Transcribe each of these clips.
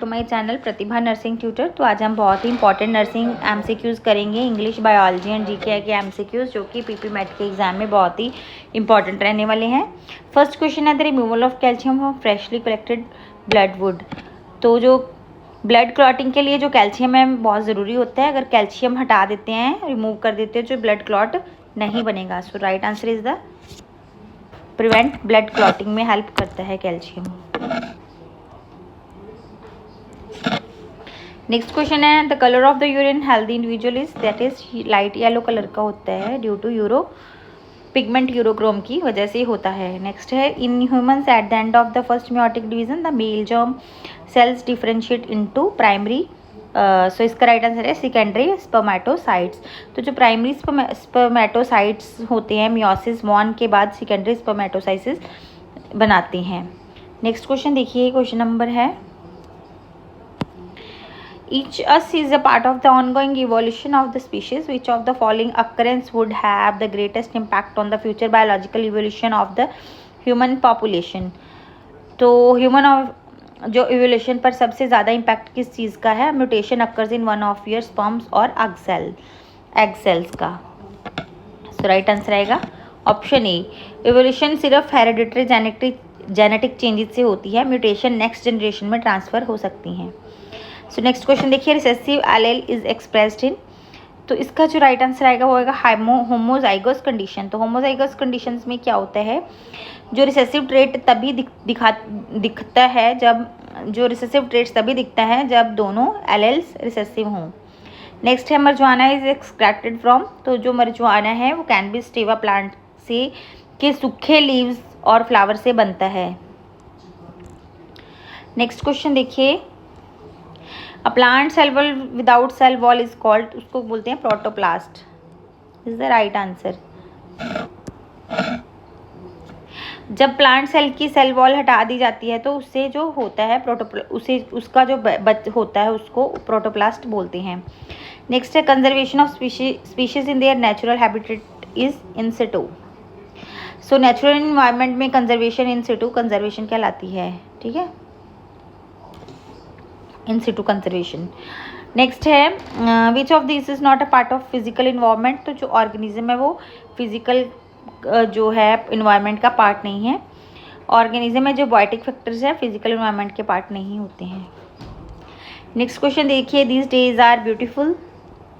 To my channel Pratibha nursing tutor. तो आज हम बहुत ही इंपॉर्टेंट नर्सिंग एमसीक्यूज़ करेंगे, इंग्लिश, बायोलॉजी एंड जीके के एमसीक्यूज़, जो कि पीपी मेट के एग्जाम में बहुत ही इंपॉर्टेंट रहने वाले हैं। फर्स्ट क्वेश्चन है the removal of calcium from freshly collected blood would. तो जो ब्लड क्लॉटिंग के लिए जो कैल्शियम है बहुत ज़रूरी होता है। अगर कैल्शियम हटा देते हैं, रिमूव कर देते हैं, जो ब्लड क्लॉट नहीं बनेगा। So right answer is the prevent blood clotting में हेल्प करता है कैल्शियम। नेक्स्ट क्वेश्चन है the colour of the urine healthy individual is, that is light yellow colour का होता है due to uro pigment urochrome की वजह से होता है। नेक्स्ट है in humans at the end of the first meiotic division the male germ cells differentiate into primary, so इसका राइट आंसर है सेकेंडरी स्पर्मेटोसाइट्स। तो जो प्राइमरी स्पर्मेटोसाइट्स होते हैं मियोसिस 1 के बाद सेकेंडरी स्पर्मेटोसाइट्स बनाते हैं। नेक्स्ट क्वेश्चन देखिए, क्वेश्चन नंबर है each us is a part of the ongoing evolution of the species. Which of the following occurrence would have the greatest impact on the future biological evolution of the human population? तो human जो evolution पर सबसे ज़्यादा impact किस चीज़ का है? Mutation occurs in one of your sperms और egg cells का। सो राइट आंसर आएगा ऑप्शन ए। इवोल्यूशन सिर्फ हेरिडिटरी जेनेटिक चेंजेस से होती है, म्यूटेशन नेक्स्ट जनरेशन में ट्रांसफ़र हो सकती हैं। सो नेक्स्ट क्वेश्चन देखिए, recessive allele is expressed in, तो इसका जो राइट आंसर आएगा वो आएगा होमोजाइगस कंडीशन। तो होमोजाइगस कंडीशंस में क्या होता है, जो रिसेसिव ट्रेट तभी दिखता है जब जो रिसेसिव ट्रेट्स तभी दिखता है जब दोनों एलेल्स रिसेसिव हों। नेक्स्ट है मरजुआना इज एक्सट्रैक्टेड फ्रॉम, तो जो मरजुआना है वो कैनबिस स्टेवा प्लांट से के सूखे लीव्स और फ्लावर से बनता है। नेक्स्ट क्वेश्चन देखिए, a plant cell wall without cell wall is called, उसको बोलते हैं protoplast. Is the right answer. जब प्लांट सेल की सेल वॉल हटा दी जाती है तो उससे जो होता है उसका जो होता है उसको प्रोटोप्लास्ट बोलते हैं। नेक्स्ट है conservation of species in their natural habitat is in Situ. So natural environment में कंजर्वेशन इन सिटू कंजर्वेशन कहलाती है, ठीक है, इन सिटू कंजर्वेशन। नेक्स्ट है which of this is not a part of physical environment, तो जो ऑर्गेनिज्म है वो फिजिकल जो है इन्वायरमेंट का पार्ट नहीं है। ऑर्गेनिज्म में जो बायोटिक फैक्टर्स है फिजिकल इन्वायरमेंट के पार्ट नहीं होते हैं। नेक्स्ट क्वेश्चन देखिए, दीज डेज आर ब्यूटीफुल,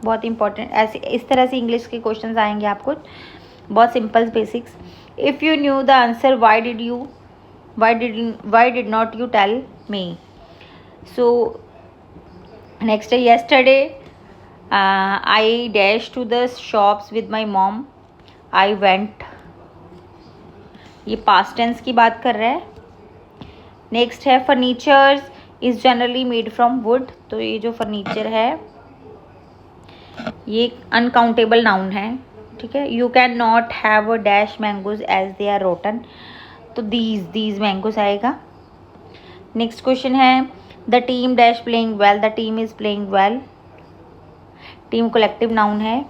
बहुत इंपॉर्टेंट, ऐसे इस तरह से इंग्लिश के क्वेश्चन आएंगे आपको, बहुत simple basics. If you knew the answer why did not you tell me. So next है yesterday I dash to the shops with my mom, I went, ये पास्ट टेंस की बात कर रहा है। नेक्स्ट है furnitures is generally made from wood, तो ये जो फर्नीचर है ये अनकाउंटेबल नाउन है, ठीक है। You can not have a dash mangoes as they are rotten, तो दीज मैंगोज आएगा। नेक्स्ट क्वेश्चन है the team dash playing well, the team is playing well, team collective noun है।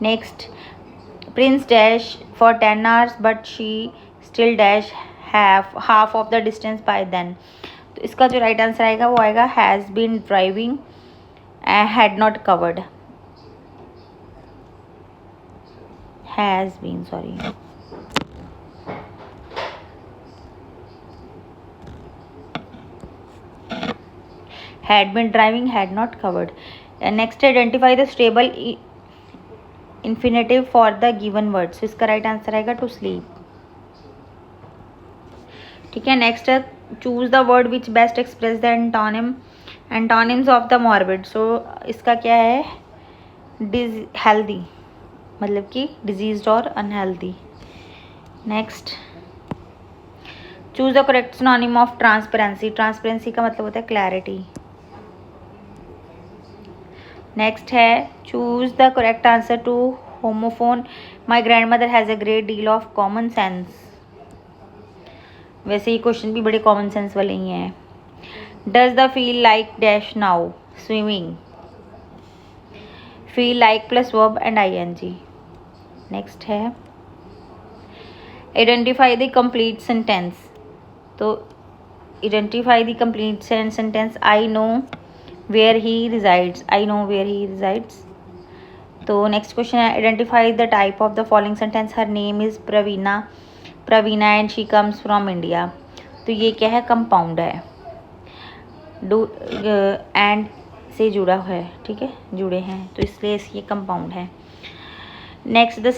Next prince dash for 10 hours but she still dash half of the distance by then, तो इसका जो right answer आएगा वो आएगा has been driving had not covered, has been, sorry. had been driving had not covered. Next identify the stable infinitive for the given word, so इसका right answer आएगा to sleep, ठीक है। Next है choose the word which best express the antonyms of the morbid, so इसका क्या है, healthy मतलब कि डिजीज्ड और unhealthy. Next choose the correct synonym of transparency, transparency का मतलब होता है क्लैरिटी। नेक्स्ट है choose the correct answer to homophone, my grandmother has a great deal of common sense, वैसे ये क्वेश्चन भी बड़े कॉमन सेंस वाले ही हैं। Does the feel like dash now swimming, feel like plus verb and ING। Next है identify the complete sentence, तो Identify the complete sentence. I know where he resides. I know where he resides. तो next question है identify the type of the following sentence. Her name is Praveena and she comes from India. तो ये क्या है, compound है, do and से जुड़ा है, ठीक है, जुड़े हैं, तो इसलिए ये कंपाउंड है. Next the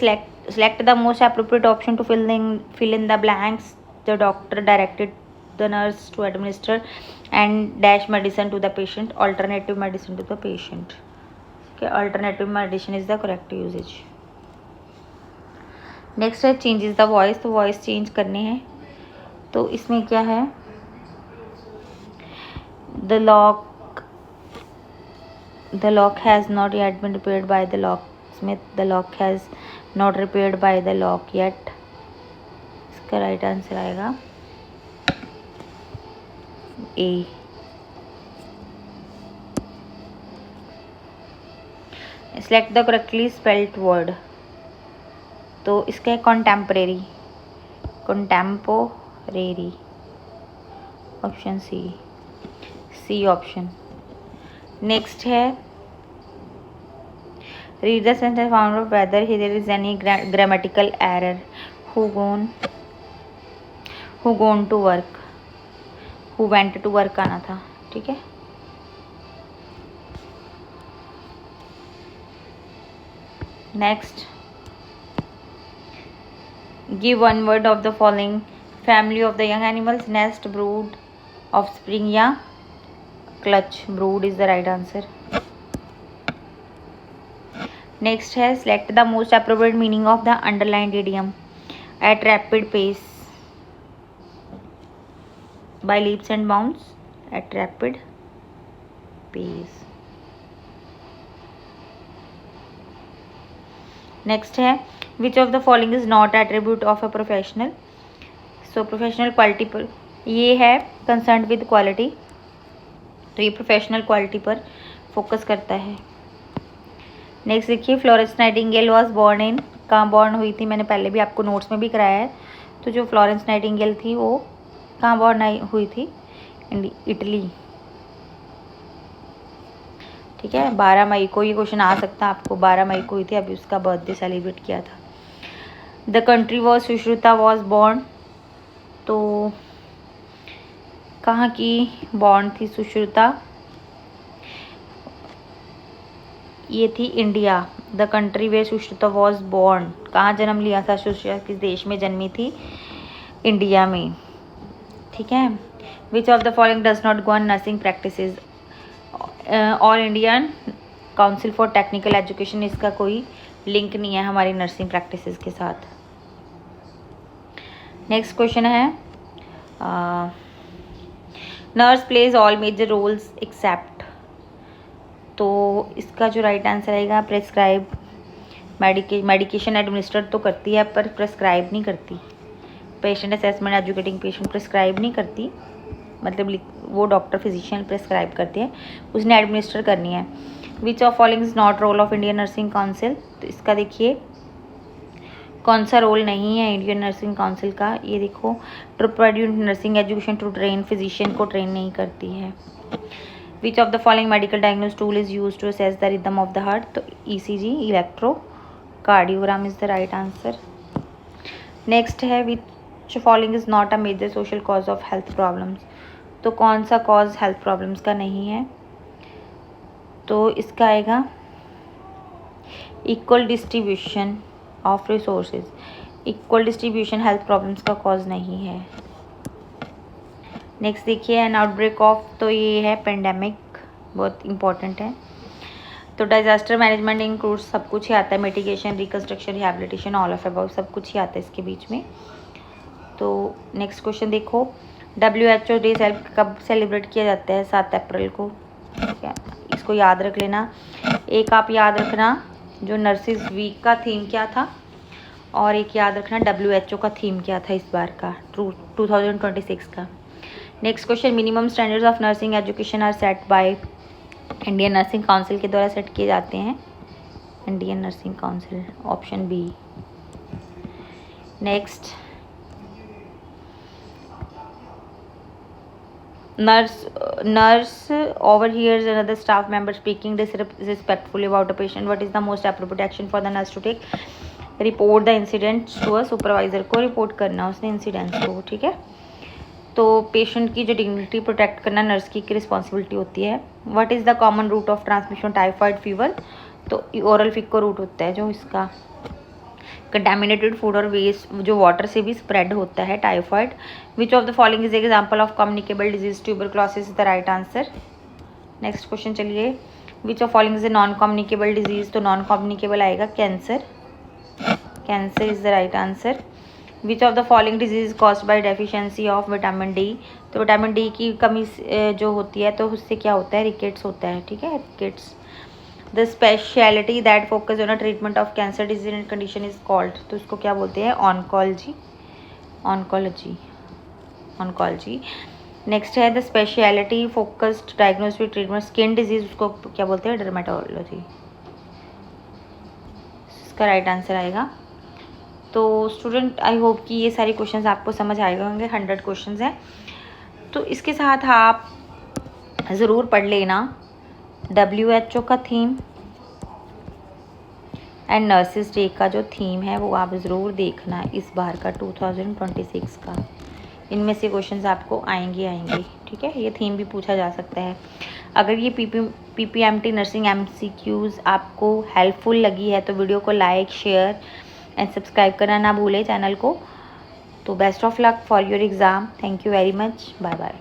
select the most appropriate option to fill in the blanks. The doctor directed the nurse to administer and dash medicine to the patient. Alternative medicine to the patient. Okay, alternative medicine is the correct usage. Next है changes the voice. तो voice change करने हैं, तो इसमें क्या है, the lock has not yet been repaired by the locksmith. The lock has not repaired by the lock yet. इसका right answer आएगा A. Select the correctly spelled word. तो इसका है contemporary, contemporary, option C option. Next है read the sentence found out whether there is any grammatical error. Who gone to work, who went to work आना था, ठीक है. Next give one word of the following. Family of the young animals, nest, brood, offspring या clutch. Brood is the right answer. Next है select the most appropriate meaning of the underlined idiom. At rapid pace, by leaps and bounds, at rapid pace. Next है which of the following is not attribute of a professional. So professional quality पर ये है concern with quality, तो ये professional quality पर focus करता है. Next देखिए Florence Nightingale was born in. कहाँ बॉर्न हुई थी, मैंने पहले भी आपको नोट्स में भी कराया है. तो जो फ्लोरेंस नाइटिंगेल थी वो कहाँ बॉर्न हुई थी, इटली, ठीक है. 12 मई को ये क्वेश्चन आ सकता है आपको. 12 मई को हुई थी, अभी उसका बर्थडे सेलिब्रेट किया था. The country was Sushruta was born. तो कहाँ की बॉर्न थी सुश्रुता, ये थी India. The country way Sushruta was born, कहाँ जन्म लिया था सुश्रुता, किस देश में जन्मी थी, इंडिया में, ठीक है. Which of the following does not go on nursing practices. All Indian council for technical education, इसका कोई लिंक नहीं है हमारी नर्सिंग प्रैक्टिसेस के साथ. नेक्स्ट क्वेश्चन है nurse plays all major roles except. तो इसका जो राइट आंसर आएगा प्रेस्क्राइब. मेडिकेशन एडमिनिस्टर तो करती है पर प्रेस्क्राइब नहीं करती. Patient assessment, educating patient prescribe नहीं करती, मतलब वो डॉक्टर फिजिशियन प्रेस्क्राइब करते हैं, उसने एडमिनिस्टर करनी है. Which of following is not role of Indian nursing council. तो इसका देखिए कौन सा रोल नहीं है इंडियन नर्सिंग काउंसिल का, ये देखो to provide nursing education to train, physician को ट्रेन नहीं करती है. Which of the following medical diagnose tool is use to assess the rhythm of the heart. तो ECG, electrocardiogram is the right answer. Next है which following is not a major social cause of health problems. तो कौन सा cause health problems का नहीं है, तो इसका आएगा equal distribution of resources. Equal distribution health problems का कॉज नहीं है. नेक्स्ट देखिए एन आउटब्रेक ऑफ, तो ये है पेंडेमिक, बहुत इंपॉर्टेंट है. तो डिजास्टर मैनेजमेंट इंक्लूड सब कुछ ही आता है, mitigation, reconstruction, rehabilitation, all of about, सब कुछ ही आता है इसके बीच में. तो नेक्स्ट क्वेश्चन देखो WHO डे कब सेलिब्रेट किया जाता है, 7 अप्रैल को, ठीक है, इसको याद रख लेना. एक आप याद रखना जो नर्सिस वीक का थीम क्या था, और एक याद रखना WHO का थीम क्या था इस बार का 2026 का. Next question minimum standards of nursing education are set by Indian nursing council के द्वारा सेट किए जाते हैं. Indian nursing council, option B. Next Nurse overhears another staff member speaking disrespectfully about a patient. What is the most appropriate action for the nurse to take? Report the incident to a supervisor को report करना उसने incidents को, ठीक है। तो patient की जो dignity protect करना नर्स की रिस्पॉन्सिबिलिटी होती है। What is the common route of transmission typhoid fever? तो ओरल फिको रूट होता है जो इसका। कंटेमिनेटेड फूड और वेस्ट जो वाटर से भी स्प्रेड होता है typhoid. Which of the following is example of communicable disease? Tuberculosis is the right answer. Next question चलिए, which of following is a non communicable disease? तो नॉन कम्युनिकेबल आएगा cancer, cancer is the right answer. Which of the following disease caused by deficiency of vitamin D? तो vitamin D की कमी जो होती है तो उससे क्या होता है? रिकेट्स होता है, ठीक है, rickets. The speciality that focus on a treatment of cancer disease and condition is called? तो इसको क्या बोलते हैं? Oncology, oncology, oncology. नेक्स्ट है the speciality focused diagnostic treatment skin disease, उसको क्या बोलते हैं? डर्मेटोलॉजी। इसका राइट आंसर आएगा। तो स्टूडेंट आई होप कि ये सारे क्वेश्चंस आपको समझ आए होंगे। 100 क्वेश्चंस हैं, तो इसके साथ आप ज़रूर पढ़ लेना WHO का थीम एंड नर्सिस डे का जो थीम है वो आप ज़रूर देखना इस बार का 2026 का। इनमें से क्वेश्चंस आपको आएंगे, ठीक है। ये थीम भी पूछा जा सकता है। अगर ये PPMT नर्सिंग MCQs आपको हेल्पफुल लगी है तो वीडियो को लाइक, शेयर एंड सब्सक्राइब करना ना भूलें चैनल को। तो best of luck for your exam. Thank you very much, bye bye.